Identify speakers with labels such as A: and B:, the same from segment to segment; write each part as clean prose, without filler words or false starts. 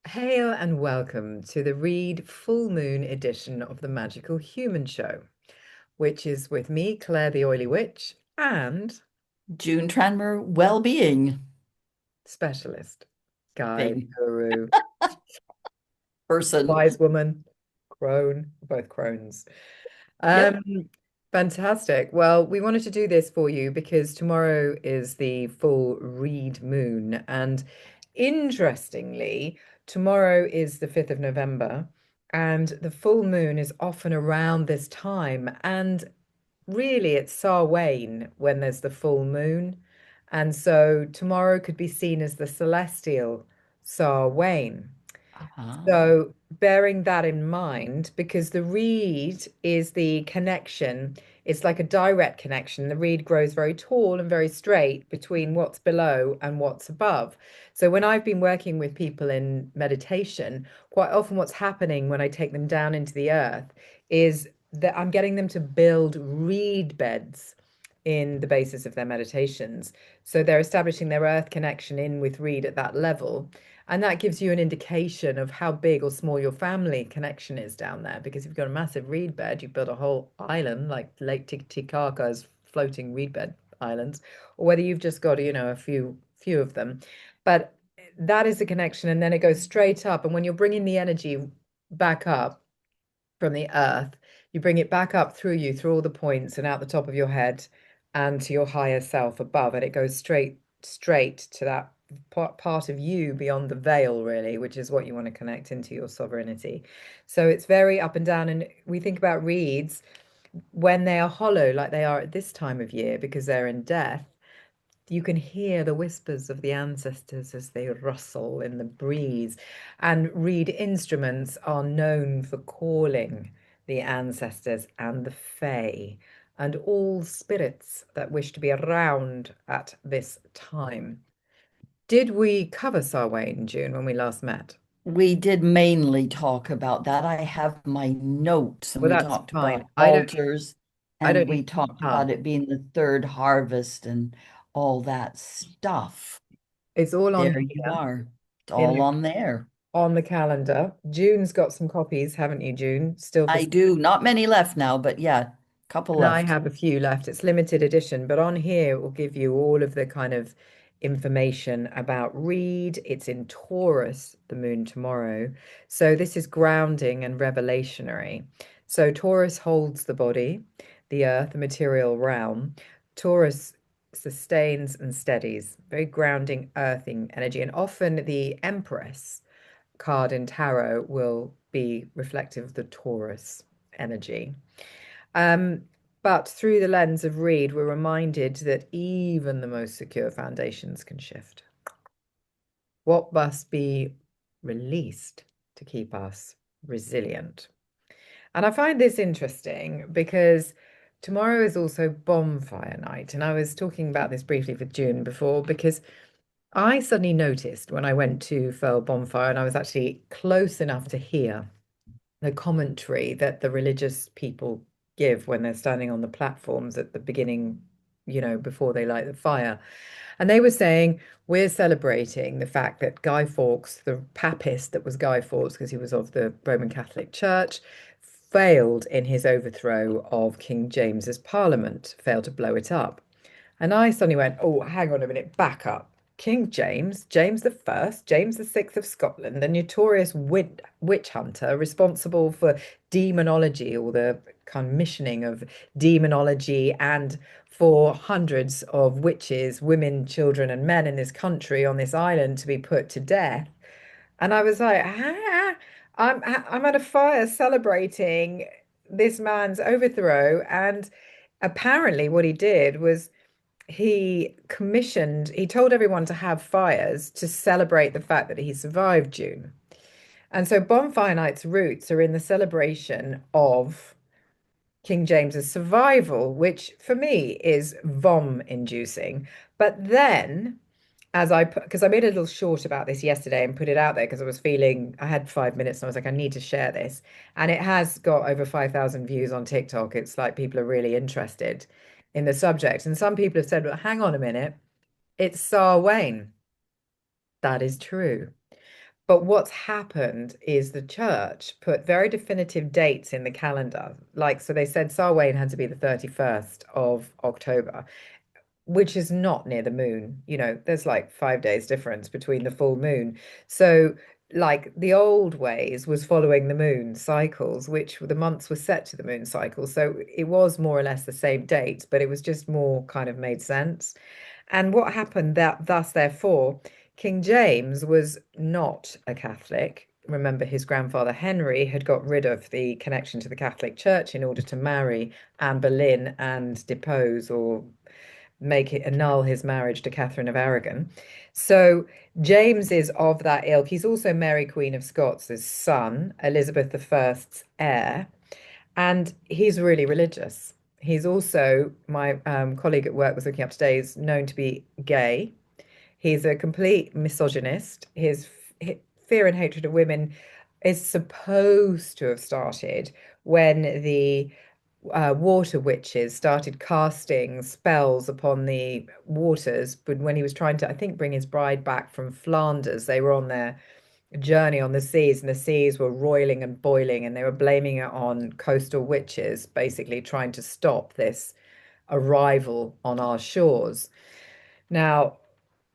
A: Hail and welcome to the Read Full Moon edition of the Magical Human Show, which is with me, Claire the Oily Witch, and
B: June Tranmer well-being
A: specialist, guide,
B: thing
A: guru,
B: person.
A: wise woman, crone, both crones.
B: Yep.
A: Um, Fantastic. Well, we wanted to do this for you because tomorrow is the full read moon. And interestingly, tomorrow is the 5th of November, and the full moon is often around this time. And really, it's Samhain when there's the full moon. And so tomorrow could be seen as the celestial Samhain.
B: Ah,
A: So, bearing that in mind, because the reed is the connection, it's like a direct connection. The reed grows very tall and very straight between what's below and what's above. So, when I've been working with people in meditation, quite often what's happening when I take them down into the earth is that I'm getting them to build reed beds in the basis of their meditations. So, they're establishing their earth connection in with reed at that level. And that gives you an indication of how big or small your family connection is down there. Because if you've got a massive reed bed, you've built a whole island like Lake Titicaca's floating reed bed islands, or whether you've just got, a few of them. But that is the connection, and then it goes straight up. And when you're bringing the energy back up from the earth, you bring it back up through you, through all the points and out the top of your head and to your higher self above. And it goes straight to that part of you beyond the veil, really, which is what you want to connect into your sovereignty. So it's very up and down. And we think about reeds when they are hollow, like they are at this time of year, because they're in death. You can hear the whispers of the ancestors as they rustle in the breeze. And reed instruments are known for calling the ancestors and the fae and all spirits that wish to be around at this time. Did we cover Samhain, June, when we last met?
B: we did mainly talk about that. I have my notes, and
A: Well,
B: we
A: that's
B: talked
A: fine.
B: about
A: I don't
B: altars,
A: I don't
B: and we
A: need
B: talked
A: ah,
B: about it being the third harvest and all that stuff.
A: it's all on
B: There you
A: here
B: are. It's
A: in
B: all on there.
A: on the calendar. June's got some copies, haven't you, June? Still for.
B: I do. Not many left now, but yeah, couple
A: And I
B: left.
A: have a few left. It's limited edition, but on here it will give you all of the kind of information about Reed. It's in Taurus, the moon tomorrow. So this is grounding and revelationary. So Taurus holds the body, the earth, the material realm. Taurus sustains and steadies, very grounding, earthing energy. And often the Empress card in tarot will be reflective of the Taurus energy. Um, but through the lens of Reed, we're reminded that even the most secure foundations can shift. What must be released to keep us resilient? And I find this interesting because tomorrow is also bonfire night. And I was talking about this briefly with June before because I suddenly noticed when I went to Furl Bonfire and I was actually close enough to hear the commentary that the religious people give when they're standing on the platforms at the beginning, before they light the fire. And they were saying, we're celebrating the fact that Guy Fawkes, the papist that was Guy Fawkes, because he was of the Roman Catholic Church, failed in his overthrow of King James's Parliament, failed to blow it up. And I suddenly went, oh, hang on a minute, back up. King James, James the First, James the Sixth of Scotland, the notorious witch hunter responsible for demonology or the commissioning of demonology and for hundreds of witches, women, children, and men in this country on this island to be put to death. And I was like, I'm at a fire celebrating this man's overthrow. And apparently, what he did was he told everyone to have fires to celebrate the fact that he survived June. And so Bonfire Night's roots are in the celebration of King James's survival, which for me is vom inducing. But then as I put, because I made a little short about this yesterday and put it out there because I was feeling I had 5 minutes and I was like, I need to share this. And it has got over 5,000 views on TikTok. It's like people are really interested in the subject. And some people have said, well, hang on a minute, it's Sar Wayne. That is true. But what's happened is the church put very definitive dates in the calendar. Like, so they said Samhain had to be the 31st of October, which is not near the moon. You know, there's like 5 days difference between the full moon. So, like the old ways was following the moon cycles, which the months were set to the moon cycle. So it was more or less the same date, but it was just more kind of made sense. And what happened that thus, therefore, King James was not a Catholic. Remember, his grandfather Henry had got rid of the connection to the Catholic Church in order to marry Anne Boleyn and depose or make it annul his marriage to Catherine of Aragon. So James is of that ilk. He's also Mary, Queen of Scots' son, Elizabeth I's heir, and he's really religious. He's also, my colleague at work was looking up today, is known to be gay. He's a complete misogynist. His fear and hatred of women is supposed to have started when the water witches started casting spells upon the waters. But when he was trying to, I think, bring his bride back from Flanders, they were on their journey on the seas, and the seas were roiling and boiling, and they were blaming it on coastal witches, basically trying to stop this arrival on our shores. Now,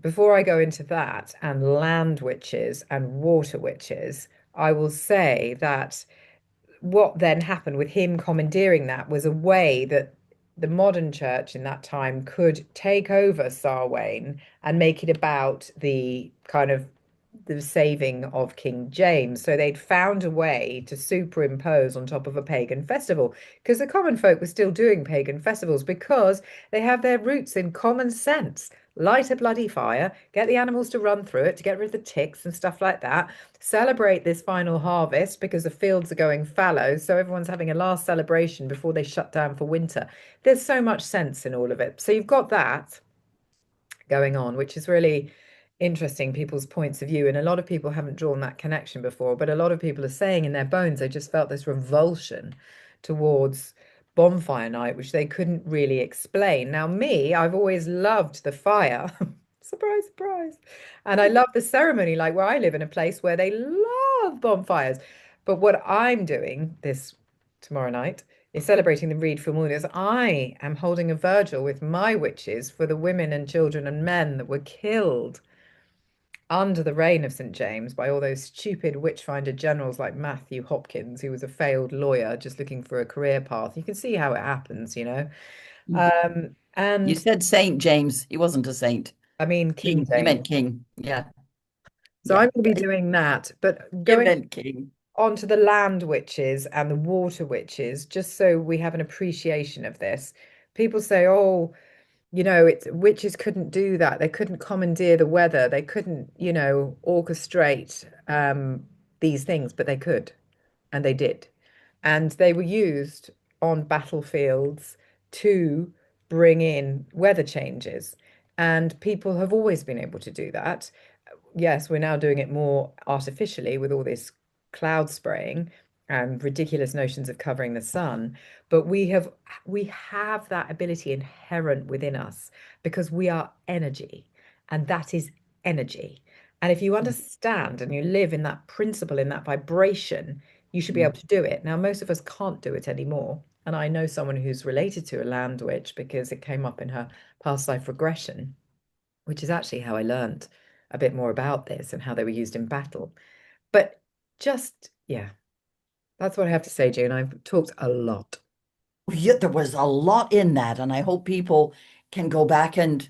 A: before I go into that and land witches and water witches, I will say that what then happened with him commandeering that was a way that the modern church in that time could take over Sarwain and make it about the kind of the saving of King James. So they'd found a way to superimpose on top of a pagan festival because the common folk were still doing pagan festivals because they have their roots in common sense. Light a bloody fire, get the animals to run through it to get rid of the ticks and stuff like that. Celebrate this final harvest because the fields are going fallow. So everyone's having a last celebration before they shut down for winter. There's so much sense in all of it. So you've got that going on, which is really interesting, people's points of view. And a lot of people haven't drawn that connection before, but a lot of people are saying in their bones they just felt this revulsion towards bonfire night, which they couldn't really explain. Now, me, I've always loved the fire. Surprise, surprise. And I love the ceremony, like where I live in a place where they love bonfires. But what I'm doing this tomorrow night is celebrating the Reed full moon as I am holding a vigil with my witches for the women and children and men that were killed under the reign of St. James by all those stupid witchfinder generals like Matthew Hopkins, who was a failed lawyer just looking for a career path. You can see how it happens, you know.
B: You
A: And
B: said Saint James. He wasn't a saint.
A: I mean, King
B: King. You
A: James.
B: meant king. Yeah.
A: So
B: Yeah.
A: I'm going to be doing that, but
B: You
A: going
B: meant king.
A: on to the land witches and the water witches, just so we have an appreciation of this. People say, oh, you know, it's witches couldn't do that. They couldn't commandeer the weather. They couldn't, you know, orchestrate these things, but they could, and they did. And they were used on battlefields to bring in weather changes. And people have always been able to do that. Yes, we're now doing it more artificially with all this cloud spraying and ridiculous notions of covering the sun, but we have that ability inherent within us because we are energy, and that is energy. And if you understand and you live in that principle, in that vibration, you should be able to do it. Now, most of us can't do it anymore. And I know someone who's related to a land witch because it came up in her past life regression, which is actually how I learned a bit more about this and how they were used in battle. But just, yeah, that's what I have to say, June. I've talked a lot.
B: Yeah, there was a lot in that, and I hope people can go back and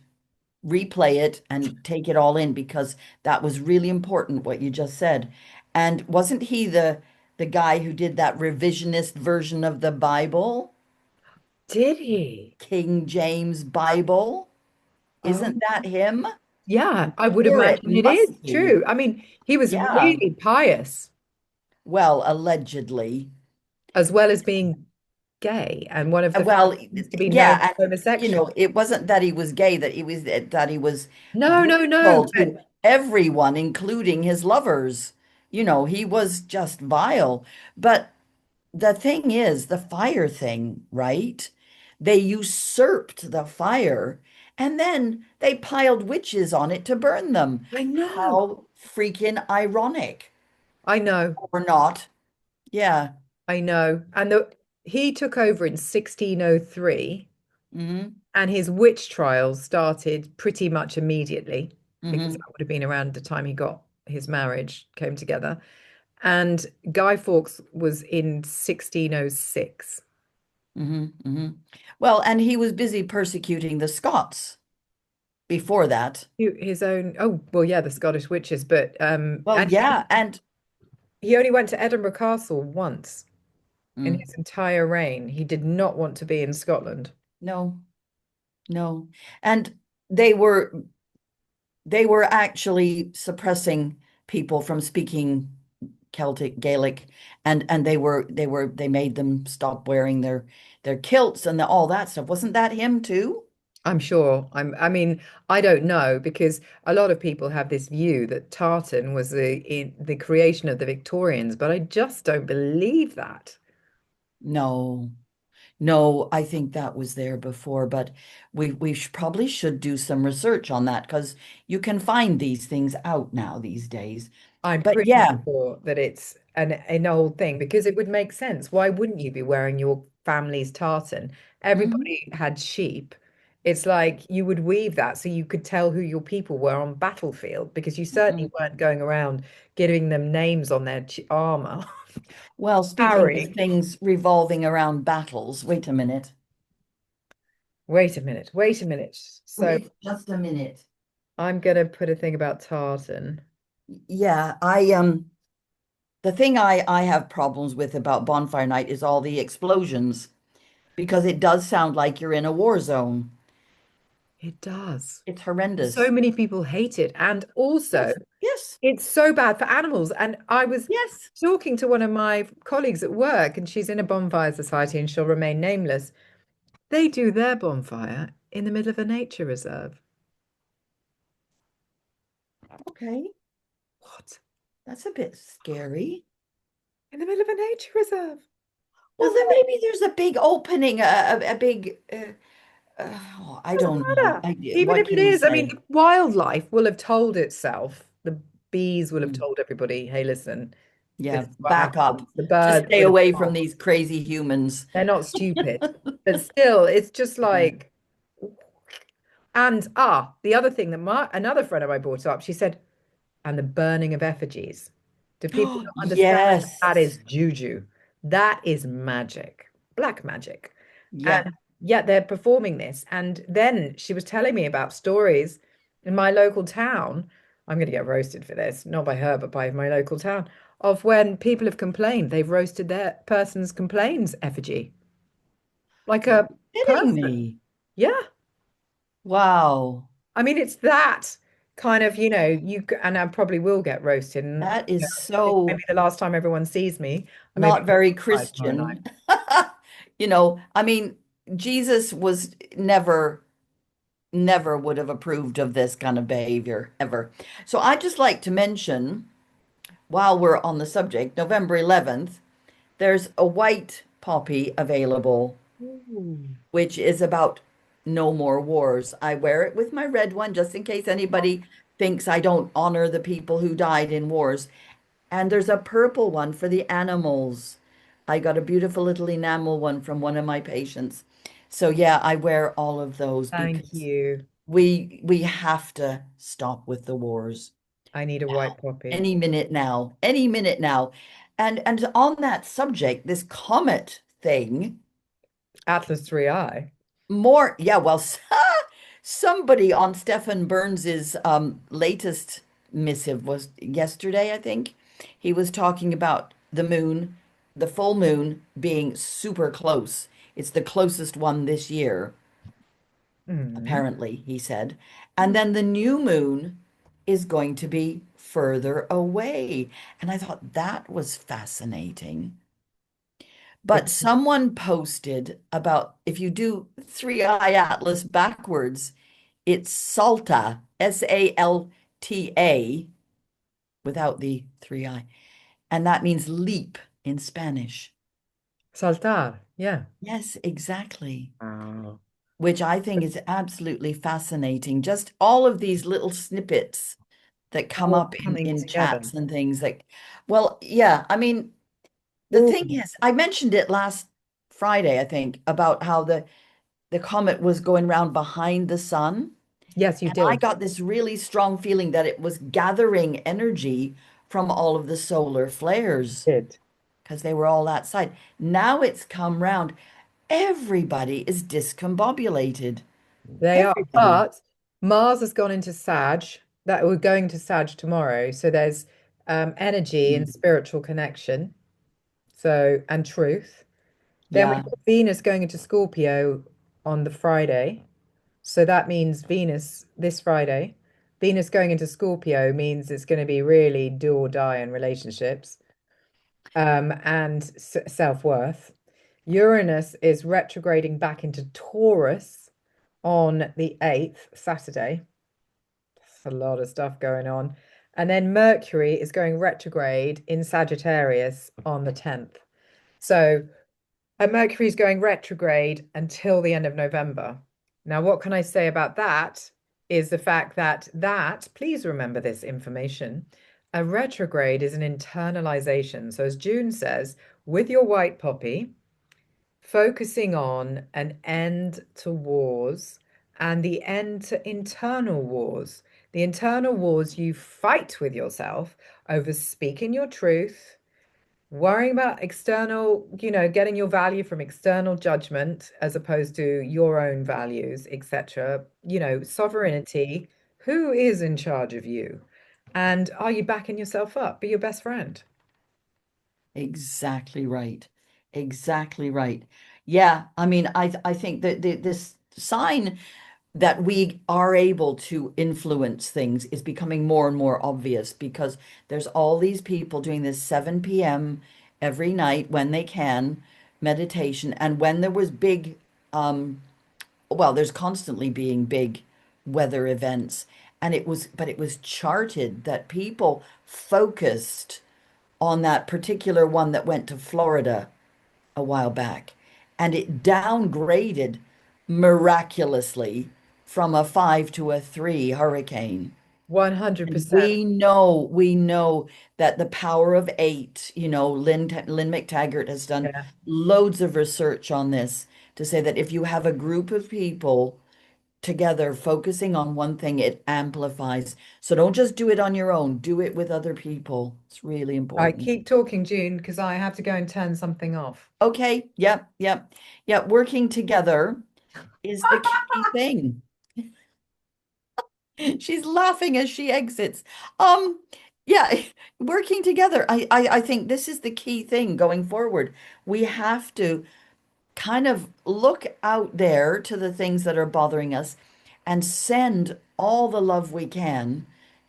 B: replay it and take it all in because that was really important what you just said. And wasn't he the guy who did that revisionist version of the Bible,
A: Did he?
B: King James Bible?
A: Oh,
B: Isn't that him?
A: yeah,
B: I'm
A: I would
B: sure it
A: imagine it is
B: must be.
A: true. I mean, he was
B: Yeah.
A: really pious
B: Well, allegedly.
A: as well as being gay and one of the first
B: Well,
A: ones to be known
B: yeah,
A: as
B: and
A: homosexual.
B: it wasn't that he was gay, that he was
A: No, no, no.
B: brutal
A: But
B: to everyone, including his lovers. He was just vile. But the thing is, the fire thing, right? They usurped the fire And then they piled witches on it to burn them.
A: I know.
B: How freaking ironic.
A: I know.
B: Or not. Yeah.
A: I know. He took over in 1603,
B: Hmm.
A: and his witch trials started pretty much immediately because
B: Hmm.
A: that would have been around the time he got his marriage came together. And Guy Fawkes was in 1606.
B: Hmm. Hmm. Well, and he was busy persecuting the Scots before that.
A: His own, oh, well, yeah, the Scottish witches, but
B: Well,
A: and
B: yeah, and
A: he only went to Edinburgh Castle once in
B: mm,
A: his entire reign. He did not want to be in Scotland.
B: no, no. And they were they were actually suppressing people from speaking Celtic Gaelic, and they made them stop wearing their kilts and all that stuff. Wasn't that him too?
A: I'm sure. I mean, I don't know because a lot of people have this view that tartan was the creation of the Victorians, but I just don't believe that.
B: No. No, I think that was there before, but probably should do some research on that because you can find these things out now these days.
A: I'm
B: But
A: pretty
B: yeah,
A: sure that it's an old thing because it would make sense. Why wouldn't you be wearing your family's tartan?
B: mhm,
A: Everybody had sheep. It's like you would weave that so you could tell who your people were on battlefield because you certainly
B: mhm.
A: weren't going around giving them names on their armor.
B: Well, speaking of
A: Harry.
B: things revolving around battles, wait a minute.
A: Wait a minute. Wait a minute. So
B: Wait just a minute.
A: I'm gonna put a thing about tartan.
B: Yeah, the thing I have problems with about Bonfire Night is all the explosions because it does sound like you're in a war zone.
A: It does.
B: It's
A: So
B: horrendous.
A: many people hate it. And also,
B: Yes, yes,
A: it's so bad for animals. And I was
B: yes.
A: talking to one of my colleagues at work, and she's in a bonfire society and she'll remain nameless. They do their bonfire in the middle of a nature reserve.
B: Okay,
A: What?
B: that's a bit scary.
A: In the middle of a nature reserve?
B: Well,
A: There's
B: then
A: no,
B: maybe there's a big opening, a big. Oh, I
A: doesn't
B: don't know.
A: matter. Even
B: What
A: if it
B: can you
A: is, I mean,
B: say?
A: the wildlife will have told itself. The bees will have
B: Mm,
A: told everybody, hey, listen, this
B: yeah,
A: is what
B: back up.
A: happens. The
B: Just
A: birds
B: stay
A: would have
B: away from
A: gone.
B: these crazy humans.
A: They're not stupid. But still, it's just
B: Yeah.
A: like, and the other thing that another friend of mine brought up, she said, and the burning of effigies. Do people
B: Oh,
A: not understand that
B: yes.
A: is juju? That is magic, black magic.
B: Yeah.
A: And yet they're performing this. And then she was telling me about stories in my local town. I'm going to get roasted for this, not by her, but by my local town, of when people have complained, they've roasted their person's complaints effigy, like
B: You're
A: a
B: kidding
A: person.
B: me.
A: Yeah.
B: Wow.
A: I mean, it's that kind of, and I probably will get roasted. And
B: That
A: you know,
B: is
A: it's maybe
B: so
A: the last time everyone sees me. I maybe
B: not very
A: outside tomorrow night.
B: Christian. I mean, Jesus was never would have approved of this kind of behavior ever. So I'd just like to mention, while we're on the subject, November 11th, there's a white poppy available,
A: Ooh.
B: which is about no more wars. I wear it with my red one just in case anybody thinks I don't honor the people who died in wars. And there's a purple one for the animals. I got a beautiful little enamel one from one of my patients. So yeah, I wear all of those
A: Thank
B: because
A: you.
B: we have to stop with the wars
A: I need a white poppy.
B: any minute now, any minute now. And on that subject, this comet thing,
A: Atlas 3i.
B: more, yeah, well, somebody on Stephen Burns's latest missive was yesterday, I think. He was talking about the moon, the full moon being super close. It's the closest one this year,
A: Mm.
B: apparently, he said. And then the new moon is going to be further away. And I thought that was fascinating. But
A: Because
B: someone posted about if you do three eye atlas backwards, it's Salta, Salta, without the three eye. And that means leap in Spanish.
A: saltar. Yeah.
B: Yes, exactly.
A: Wow.
B: which I think is absolutely fascinating. Just all of these little snippets that come
A: All
B: up
A: coming
B: in
A: together.
B: chats and things like, well, yeah, I mean, the
A: All.
B: thing is, I mentioned it last Friday, I think, about how the comet was going round behind the sun.
A: Yes, you
B: And I
A: did.
B: got this really strong feeling that it was gathering energy from all of the solar flares
A: Did.
B: because they were all that side. Now it's come round. Everybody is discombobulated.
A: They are,
B: Everybody.
A: but Mars has gone into Sag. That we're going to Sag tomorrow. So there's energy and
B: Mm.
A: spiritual connection. So and truth. Then we've
B: Yeah,
A: got Venus going into Scorpio on the Friday. So that means Venus this Friday. Venus going into Scorpio means it's going to be really do or die in relationships, and self-worth. Uranus is retrograding back into Taurus on the 8th, Saturday. That's a lot of stuff going on. And then Mercury is going retrograde in Sagittarius on the 10th. So, and Mercury is going retrograde until the end of November. Now, what can I say about that is the fact that, please remember this information, a retrograde is an internalization. So, as June says, with your white poppy, focusing on an end to wars and the end to internal wars. The internal wars you fight with yourself over speaking your truth, worrying about external, getting your value from external judgment as opposed to your own values, etc. Sovereignty. Who is in charge of you? And are you backing yourself up? Be your best friend.
B: exactly right. Exactly right. Yeah, I mean, I think that this sign that we are able to influence things is becoming more and more obvious because there's all these people doing this 7 p.m. every night when they can meditation. And when there was big, well, there's constantly being big weather events. And but it was charted that people focused on that particular one that went to Florida a while back, and it downgraded miraculously from a 5 to a 3 hurricane. And
A: 100%.
B: we know that the power of eight, Lynn McTaggart has done
A: Yeah.
B: loads of research on this to say that if you have a group of people together focusing on one thing, it amplifies. So don't just do it on your own, do it with other people. It's really
A: I
B: important.
A: keep talking, June, because I have to go and turn something off.
B: Okay, yep, yep. Yeah, working together is the key thing. She's laughing as she exits. Um, yeah, working together. I think this is the key thing going forward. We have to kind of look out there to the things that are bothering us and send all the love we can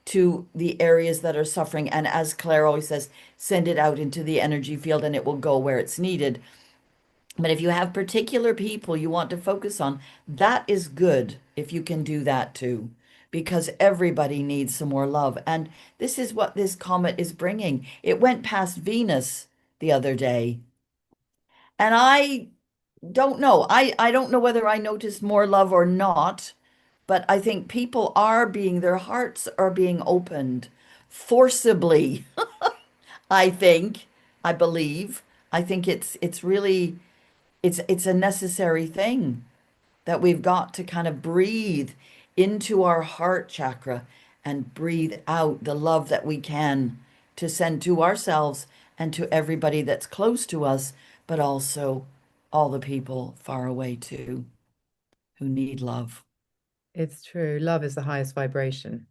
B: to the areas that are suffering. And as Claire always says, send it out into the energy field and it will go where it's needed. But if you have particular people you want to focus on, that is good if you can do that too, because everybody needs some more love. And this is what this comet is bringing. It went past Venus the other day, and I don't know. I don't know whether I noticed more love or not, but I think people are being, their hearts are being opened forcibly, I think, I believe. I think it's really it's a necessary thing that we've got to kind of breathe into our heart chakra and breathe out the love that we can to send to ourselves and to everybody that's close to us, but also all the people far away too who need love.
A: It's true. Love is the highest vibration,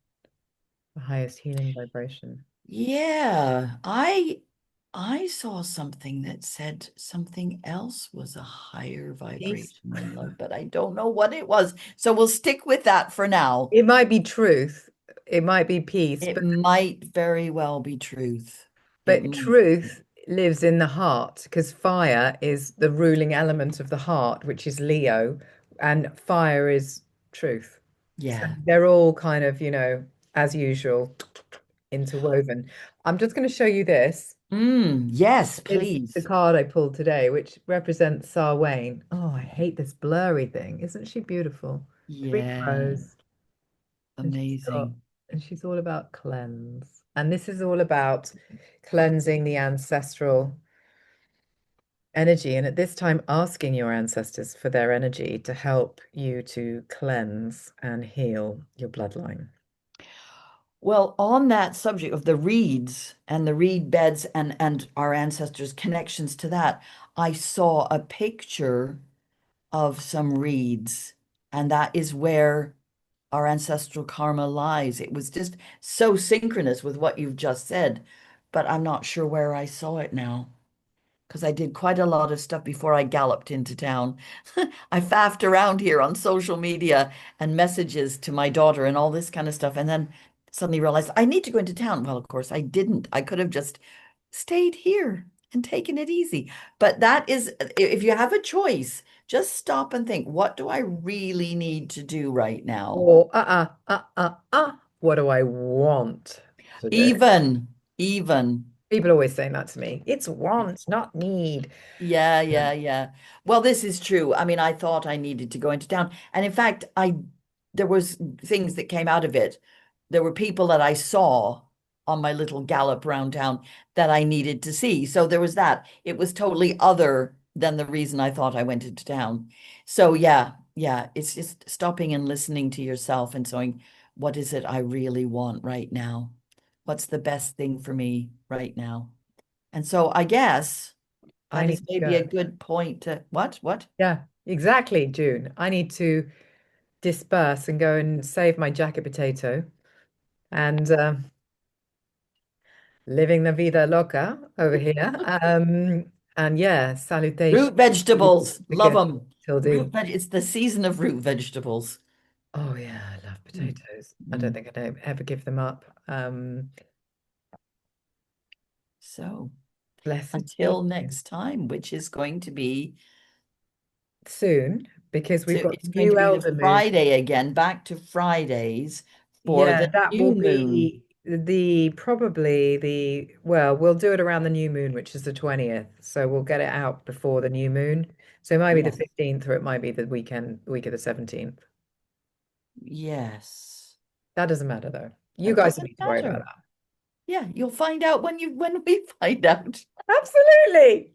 A: the highest healing vibration.
B: Yeah, I saw something that said something else was a higher
A: Peace.
B: vibration than love, but I don't know what it was. So we'll stick with that for now.
A: It might be truth. It might be peace,
B: It
A: but
B: might very well be truth. It
A: but
B: might.
A: truth lives in the heart because fire is the ruling element of the heart, which is Leo, and fire is truth. So
B: Yeah.
A: they're all kind of, as usual, interwoven. I'm just going to show you this.
B: Yes,
A: Is the
B: please.
A: card I pulled today, which represents Sarwayne. Oh, I hate this blurry thing. Isn't she beautiful? Three
B: Yeah,
A: crows, and she's got,
B: amazing.
A: and she's all about cleanse. And this is all about cleansing the ancestral energy. And at this time, asking your ancestors for their energy to help you to cleanse and heal your bloodline.
B: Well, on that subject of the reeds and the reed beds and our ancestors' connections to that, I saw a picture of some reeds, and that is where our ancestral karma lies. It was just so synchronous with what you've just said, but I'm not sure where I saw it now because I did quite a lot of stuff before I galloped into town. I faffed around here on social media and messages to my daughter and all this kind of stuff, and then suddenly realized I need to go into town. Well, of course, I didn't. I could have just stayed here and taken it easy. But that is, if you have a choice, just stop and think, what do I really need to do right now?
A: Or, what do I want to do?
B: Even.
A: People always saying that to me. It's want, not need.
B: Yeah,
A: Yeah.
B: yeah, yeah. Well, this is true. I mean, I thought I needed to go into town. And in fact, I there was things that came out of it. There were people that I saw on my little gallop round town that I needed to see. So there was that. It was totally other than the reason I thought I went into town. So yeah, yeah, it's just stopping and listening to yourself and saying, what is it I really want right now? What's the best thing for me right now? And so I guess
A: I
B: that
A: need
B: is
A: to
B: maybe a
A: go.
B: good point to what? What?
A: Yeah, exactly, June. I need to disperse and go and save my jacket potato and living the vida loca over here. And yeah,
B: Root
A: salutation.
B: vegetables. Love
A: Again,
B: them.
A: Tildy.
B: It's the season of root vegetables.
A: Oh yeah, I love
B: Mm,
A: potatoes. I don't
B: mm.
A: think I'd ever give them up.
B: So
A: Blessed be
B: until
A: you.
B: next time, which is going to be
A: Soon, because we've got
B: it's going to
A: new
B: be the
A: elder moon.
B: Friday again, back to Fridays for
A: Yeah,
B: the
A: that will
B: new moon.
A: be well, we'll do it around the new moon, which is the 20th. So we'll get it out before the new moon. So it might be the
B: Yes.
A: 15th or it might be the week of the 17th.
B: Yes.
A: That doesn't matter though. You
B: That
A: guys don't
B: doesn't
A: need to worry about
B: matter.
A: that.
B: Yeah, you'll find out when we find out.
A: Absolutely.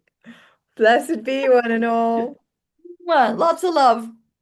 A: Blessed be you one and all.
B: Well, lots of love.